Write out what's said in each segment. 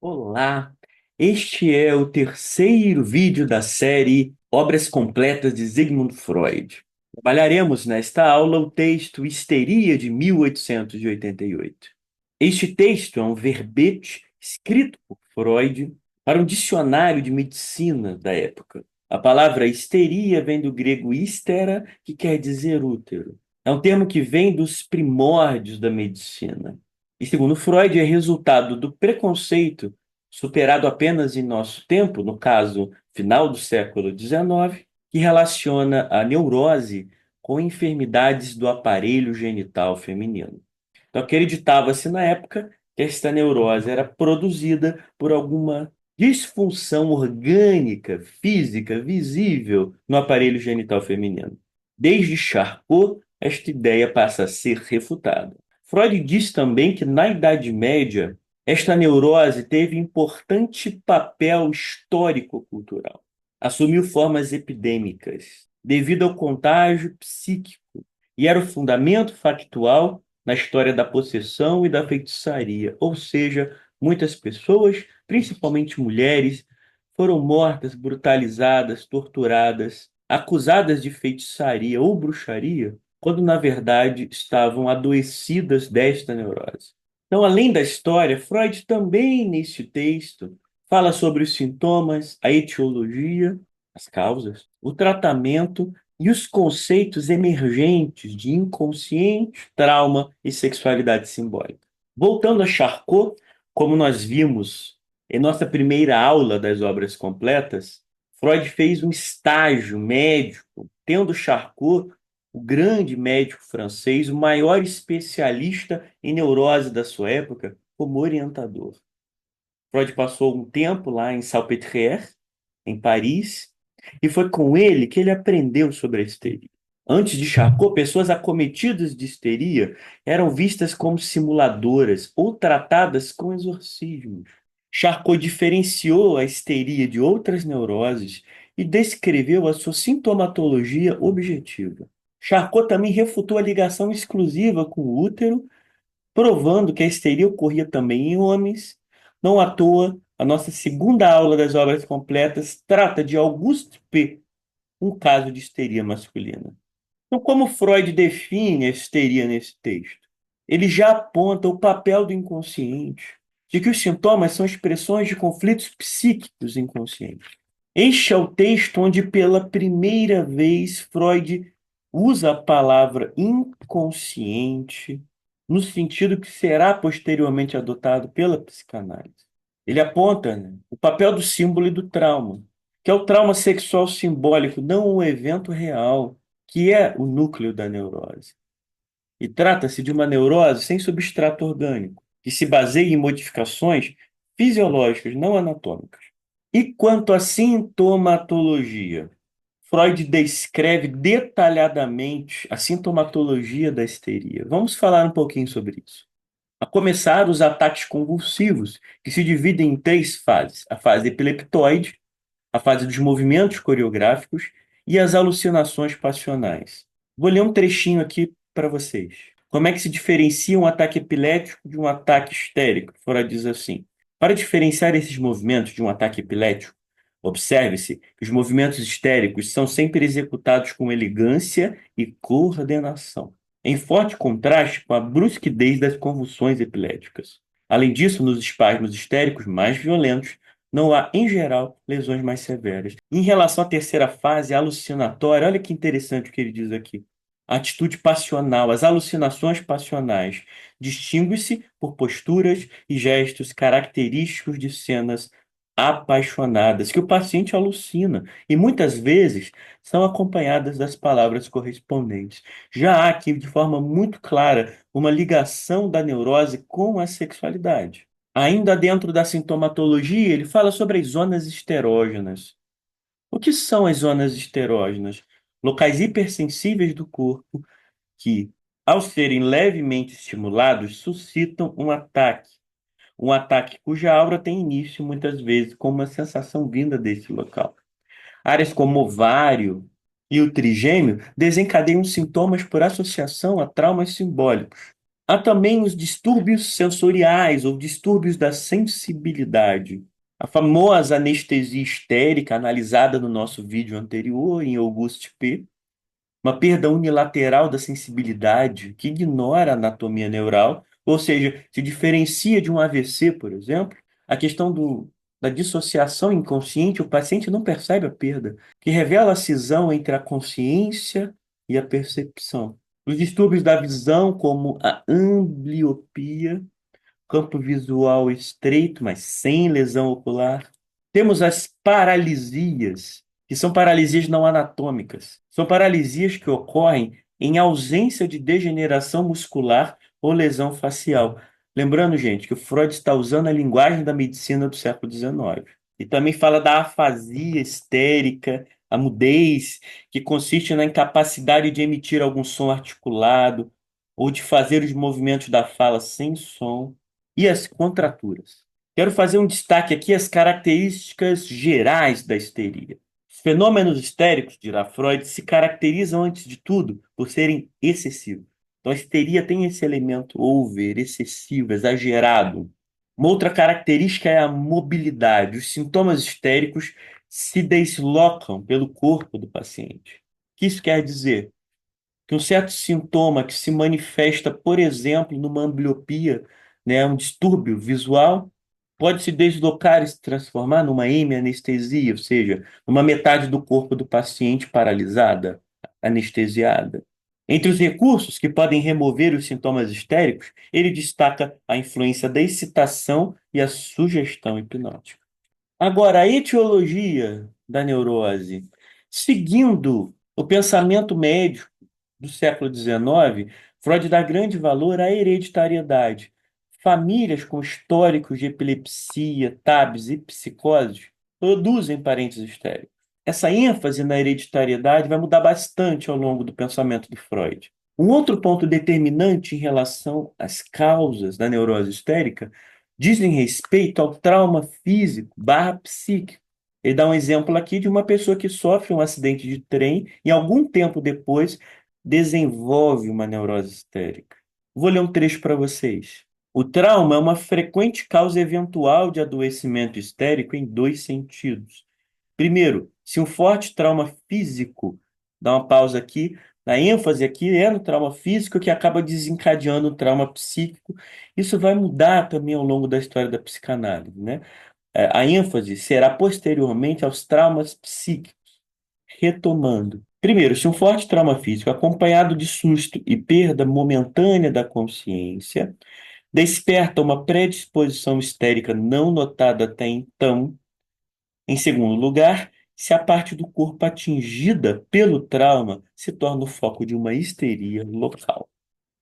Olá, este é o terceiro vídeo da série Obras Completas de Sigmund Freud. Trabalharemos nesta aula o texto Histeria de 1888. Este texto é um verbete escrito por Freud para um dicionário de medicina da época. A palavra histeria vem do grego hystera, que quer dizer útero. É um termo que vem dos primórdios da medicina. E, segundo Freud, é resultado do preconceito superado apenas em nosso tempo, no caso, final do século XIX, que relaciona a neurose com enfermidades do aparelho genital feminino. Então, acreditava-se na época que esta neurose era produzida por alguma disfunção orgânica, física, visível no aparelho genital feminino. Desde Charcot, esta ideia passa a ser refutada. Freud diz também que na Idade Média, esta neurose teve importante papel histórico-cultural. Assumiu formas epidêmicas devido ao contágio psíquico e era o fundamento factual na história da possessão e da feitiçaria. Ou seja, muitas pessoas, principalmente mulheres, foram mortas, brutalizadas, torturadas, acusadas de feitiçaria ou bruxaria, quando na verdade estavam adoecidas desta neurose. Então, além da história, Freud também, neste texto, fala sobre os sintomas, a etiologia, as causas, o tratamento e os conceitos emergentes de inconsciente, trauma e sexualidade simbólica. Voltando a Charcot, como nós vimos em nossa primeira aula das obras completas, Freud fez um estágio médico, tendo Charcot, o grande médico francês, o maior especialista em neurose da sua época, como orientador. Freud passou um tempo lá em Salpêtrière, em Paris, e foi com ele que ele aprendeu sobre a histeria. Antes de Charcot, pessoas acometidas de histeria eram vistas como simuladoras ou tratadas com exorcismos. Charcot diferenciou a histeria de outras neuroses e descreveu a sua sintomatologia objetiva. Charcot também refutou a ligação exclusiva com o útero, provando que a histeria ocorria também em homens. Não à toa, a nossa segunda aula das obras completas trata de Auguste P., um caso de histeria masculina. Então, como Freud define a histeria nesse texto? Ele já aponta o papel do inconsciente, de que os sintomas são expressões de conflitos psíquicos inconscientes. Este é o texto onde, pela primeira vez, Freud usa a palavra inconsciente no sentido que será posteriormente adotado pela psicanálise. Ele aponta, né, o papel do símbolo e do trauma, que é o trauma sexual simbólico, não o evento real, que é o núcleo da neurose. E trata-se de uma neurose sem substrato orgânico, que se baseia em modificações fisiológicas, não anatômicas. E quanto à sintomatologia? Freud descreve detalhadamente a sintomatologia da histeria. Vamos falar um pouquinho sobre isso. A começar, os ataques convulsivos, que se dividem em três fases: a fase epileptoide, a fase dos movimentos coreográficos e as alucinações passionais. Vou ler um trechinho aqui para vocês. Como é que se diferencia um ataque epilético de um ataque histérico? Freud diz assim: para diferenciar esses movimentos de um ataque epilético, observe-se que os movimentos histéricos são sempre executados com elegância e coordenação, em forte contraste com a brusquidez das convulsões epiléticas. Além disso, nos espasmos histéricos mais violentos, não há, em geral, lesões mais severas. Em relação à terceira fase, a alucinatória, olha que interessante o que ele diz aqui. A atitude passional, as alucinações passionais, distingue-se por posturas e gestos característicos de cenas apaixonadas que o paciente alucina e muitas vezes são acompanhadas das palavras correspondentes. Já há aqui, de forma muito clara, uma ligação da neurose com a sexualidade. Ainda dentro da sintomatologia, ele fala sobre as zonas esterógenas. O que são as zonas esterógenas? Locais hipersensíveis do corpo que, ao serem levemente estimulados, suscitam um ataque. Um ataque cuja aura tem início, muitas vezes, com uma sensação vinda desse local. Áreas como o ovário e o trigêmeo desencadeiam sintomas por associação a traumas simbólicos. Há também os distúrbios sensoriais ou distúrbios da sensibilidade. A famosa anestesia histérica, analisada no nosso vídeo anterior, em Auguste P., uma perda unilateral da sensibilidade que ignora a anatomia neural, ou seja, se diferencia de um AVC, por exemplo, a questão da dissociação inconsciente, o paciente não percebe a perda, que revela a cisão entre a consciência e a percepção. Os distúrbios da visão, como a ambliopia, campo visual estreito, mas sem lesão ocular. Temos as paralisias, que são paralisias não anatômicas. São paralisias que ocorrem em ausência de degeneração muscular ou lesão facial. Lembrando, gente, que o Freud está usando a linguagem da medicina do século XIX. E também fala da afasia histérica, a mudez, que consiste na incapacidade de emitir algum som articulado ou de fazer os movimentos da fala sem som e as contraturas. Quero fazer um destaque aqui às características gerais da histeria. Os fenômenos histéricos, dirá Freud, se caracterizam, antes de tudo, por serem excessivos. Então, a histeria tem esse elemento over, excessivo, exagerado. Uma outra característica é a mobilidade. Os sintomas histéricos se deslocam pelo corpo do paciente. O que isso quer dizer? Que um certo sintoma que se manifesta, por exemplo, numa ambliopia, né, um distúrbio visual, pode se deslocar e se transformar numa hemianestesia, ou seja, numa metade do corpo do paciente paralisada, anestesiada. Entre os recursos que podem remover os sintomas histéricos, ele destaca a influência da excitação e a sugestão hipnótica. Agora, a etiologia da neurose. Seguindo o pensamento médio do século XIX, Freud dá grande valor à hereditariedade. Famílias com históricos de epilepsia, TABs e psicoses produzem parentes histéricos. Essa ênfase na hereditariedade vai mudar bastante ao longo do pensamento de Freud. Um outro ponto determinante em relação às causas da neurose histérica dizem respeito ao trauma físico barra psíquico. Ele dá um exemplo aqui de uma pessoa que sofre um acidente de trem e algum tempo depois desenvolve uma neurose histérica. Vou ler um trecho para vocês. O trauma é uma frequente causa eventual de adoecimento histérico em dois sentidos. Primeiro, se um forte trauma físico, dá uma pausa aqui, a ênfase aqui é no trauma físico que acaba desencadeando o trauma psíquico. Isso vai mudar também ao longo da história da psicanálise, né? A ênfase será posteriormente aos traumas psíquicos. Retomando. Primeiro, se um forte trauma físico acompanhado de susto e perda momentânea da consciência desperta uma predisposição histérica não notada até então. Em segundo lugar, se a parte do corpo atingida pelo trauma se torna o foco de uma histeria local.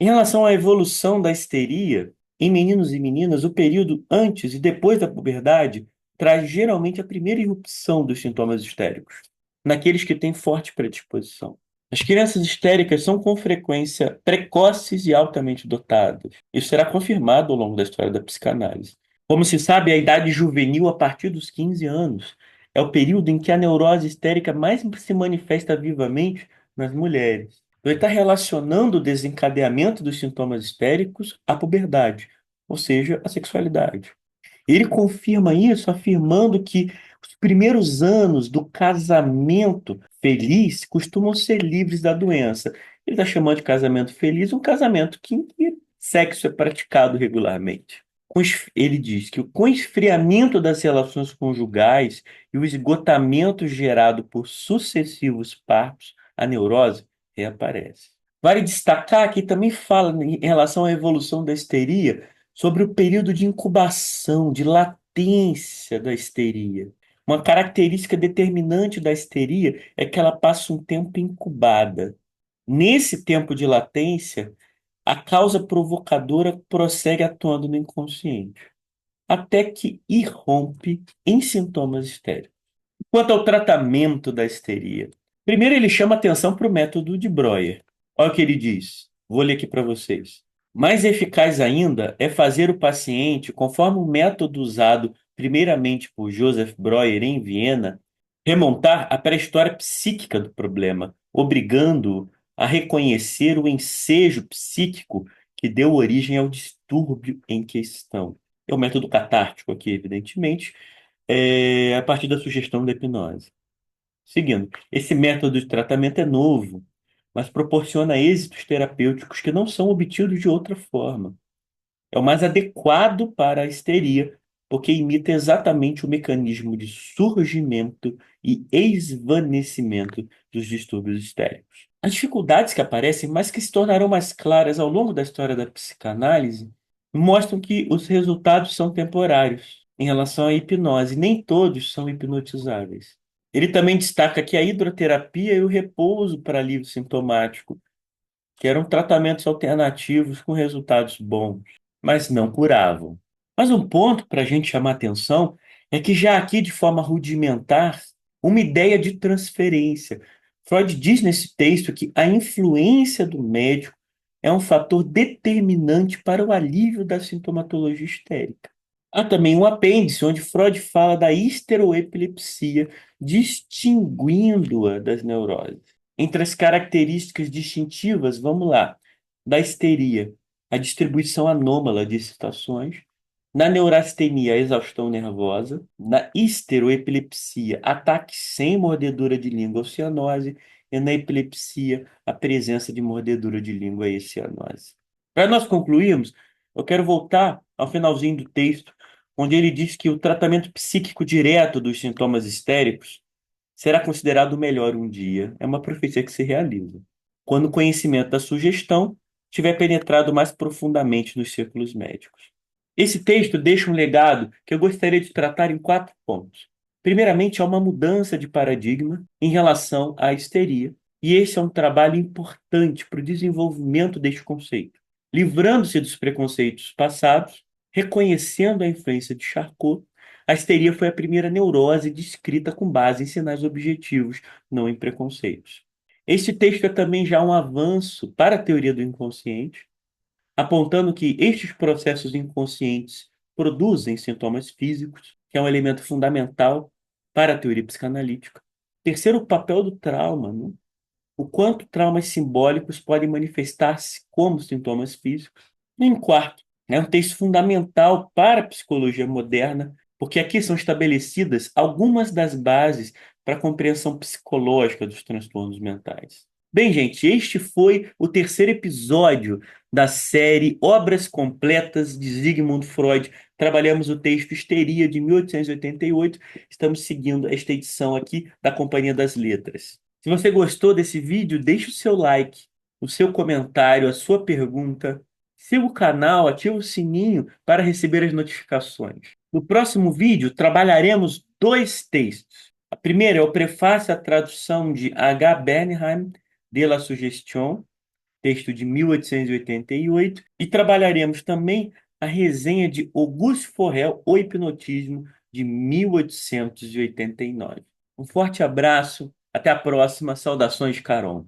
Em relação à evolução da histeria, em meninos e meninas, o período antes e depois da puberdade traz geralmente a primeira irrupção dos sintomas histéricos, naqueles que têm forte predisposição. As crianças histéricas são com frequência precoces e altamente dotadas. Isso será confirmado ao longo da história da psicanálise. Como se sabe, a idade juvenil, a partir dos 15 anos, é o período em que a neurose histérica mais se manifesta vivamente nas mulheres. Então, ele está relacionando o desencadeamento dos sintomas histéricos à puberdade, ou seja, à sexualidade. Ele confirma isso afirmando que os primeiros anos do casamento feliz costumam ser livres da doença. Ele está chamando de casamento feliz um casamento em que sexo é praticado regularmente. Ele diz que com o esfriamento das relações conjugais e o esgotamento gerado por sucessivos partos, a neurose reaparece. Vale destacar que também fala em relação à evolução da histeria sobre o período de incubação, de latência da histeria. Uma característica determinante da histeria é que ela passa um tempo incubada. Nesse tempo de latência, a causa provocadora prossegue atuando no inconsciente, até que irrompe em sintomas histéricos. Quanto ao tratamento da histeria, primeiro ele chama atenção para o método de Breuer. Olha o que ele diz. Vou ler aqui para vocês. Mais eficaz ainda é fazer o paciente, conforme o método usado primeiramente por Joseph Breuer em Viena, remontar a pré-história psíquica do problema, obrigando-o a reconhecer o ensejo psíquico que deu origem ao distúrbio em questão. É o método catártico aqui, evidentemente, a partir da sugestão da hipnose. Seguindo, esse método de tratamento é novo, mas proporciona êxitos terapêuticos que não são obtidos de outra forma. É o mais adequado para a histeria, porque imita exatamente o mecanismo de surgimento e esvanecimento dos distúrbios histéricos. As dificuldades que aparecem, mas que se tornarão mais claras ao longo da história da psicanálise, mostram que os resultados são temporários em relação à hipnose. Nem todos são hipnotizáveis. Ele também destaca que a hidroterapia e o repouso para alívio sintomático, que eram tratamentos alternativos com resultados bons, mas não curavam. Mas um ponto para a gente chamar atenção é que já aqui, de forma rudimentar, uma ideia de transferência. Freud diz nesse texto que a influência do médico é um fator determinante para o alívio da sintomatologia histérica. Há também um apêndice onde Freud fala da histeroepilepsia, distinguindo-a das neuroses. Entre as características distintivas, vamos lá, da histeria, a distribuição anômala de excitações, na neurastenia, a exaustão nervosa, na histeroepilepsia, ataque sem mordedura de língua ou cianose, e na epilepsia, a presença de mordedura de língua e cianose. Para nós concluirmos, eu quero voltar ao finalzinho do texto, onde ele diz que o tratamento psíquico direto dos sintomas histéricos será considerado o melhor um dia. É uma profecia que se realiza. Quando o conhecimento da sugestão tiver penetrado mais profundamente nos círculos médicos. Esse texto deixa um legado que eu gostaria de tratar em 4 pontos. Primeiramente, há uma mudança de paradigma em relação à histeria, e esse é um trabalho importante para o desenvolvimento deste conceito, livrando-se dos preconceitos passados, reconhecendo a influência de Charcot. A histeria foi a primeira neurose descrita com base em sinais objetivos, não em preconceitos. Este texto é também já um avanço para a teoria do inconsciente, apontando que estes processos inconscientes produzem sintomas físicos, que é um elemento fundamental para a teoria psicanalítica. Terceiro, o papel do trauma, né? O quanto traumas simbólicos podem manifestar-se como sintomas físicos. E em quarto, é um texto fundamental para a psicologia moderna, porque aqui são estabelecidas algumas das bases para a compreensão psicológica dos transtornos mentais. Bem, gente, este foi o terceiro episódio da série Obras Completas de Sigmund Freud. Trabalhamos o texto Histeria de 1888. Estamos seguindo esta edição aqui da Companhia das Letras. Se você gostou desse vídeo, deixe o seu like, o seu comentário, a sua pergunta. Siga o canal, ative o sininho para receber as notificações. No próximo vídeo, trabalharemos 2 textos. A primeira é o prefácio à tradução de H. Bernheim de la Suggestion, texto de 1888, e trabalharemos também a resenha de Auguste Forel, O Hipnotismo, de 1889. Um forte abraço, até a próxima, saudações, Caron.